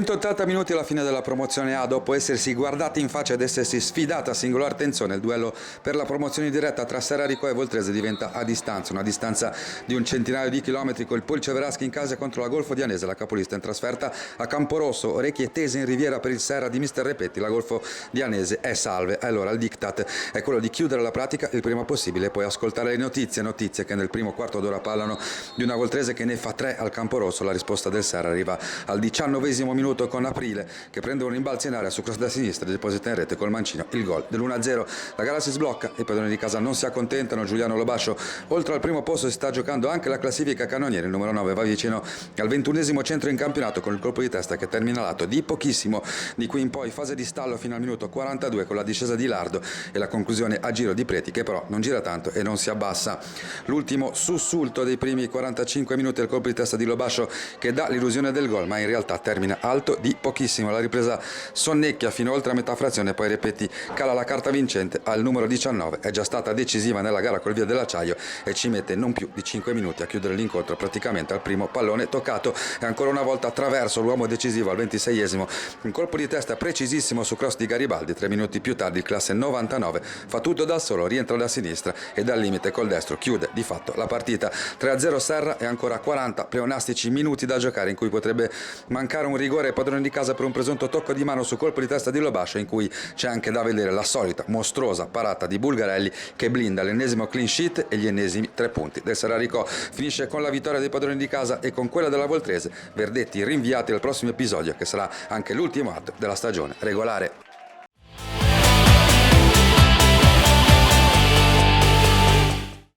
180 minuti alla fine della promozione A, dopo essersi guardati in faccia ed essersi sfidata a singolar tensione, il duello per la promozione diretta tra Serrarico e Voltrese diventa a distanza, una distanza di un centinaio di chilometri, col Polceveraschi in casa contro la Golfo Dianese, la capolista in trasferta a Camporosso, orecchie tese in riviera per il Serra di Mister Repetti, la Golfo Dianese è salve. Allora il diktat è quello di chiudere la pratica il prima possibile e poi ascoltare le notizie che nel primo quarto d'ora parlano di una Voltrese che ne fa 3 al Camporosso. La risposta del Serra arriva al 19esimo minuto con Aprile che prende un rimbalzo in area su cross da sinistra e deposita in rete col mancino il gol dell'1-0. La gara si sblocca, i padroni di casa non si accontentano, Giuliano Lobascio oltre al primo posto si sta giocando anche la classifica cannoniere, il numero 9 va vicino al 21esimo centro in campionato con il colpo di testa che termina l'atto di pochissimo, di qui in poi fase di stallo fino al minuto 42 con la discesa di Lardo e la conclusione a giro di Preti che però non gira tanto e non si abbassa. L'ultimo sussulto dei primi 45 minuti, il colpo di testa di Lobascio che dà l'illusione del gol ma in realtà termina alto di pochissimo. La ripresa sonnecchia fino oltre a metà frazione, poi Repetti cala la carta vincente al numero 19, è già stata decisiva nella gara col via dell'acciaio e ci mette non più di 5 minuti a chiudere l'incontro praticamente al primo pallone toccato e ancora una volta attraverso l'uomo decisivo al 26esimo, un colpo di testa precisissimo su cross di Garibaldi. 3 minuti più tardi il classe 99 fa tutto da solo, rientra da sinistra e dal limite col destro chiude di fatto la partita. 3-0 Serra e ancora 40 pleonastici minuti da giocare in cui potrebbe mancare un rigore ai padroni di casa per un presunto tocco di mano su colpo di testa di Lobascio, in cui c'è anche da vedere la solita mostruosa parata di Bulgarelli che blinda l'ennesimo clean sheet e gli ennesimi 3 punti del Serrarico. Finisce con la vittoria dei padroni di casa e con quella della Voltrese, verdetti rinviati al prossimo episodio che sarà anche l'ultimo atto della stagione regolare.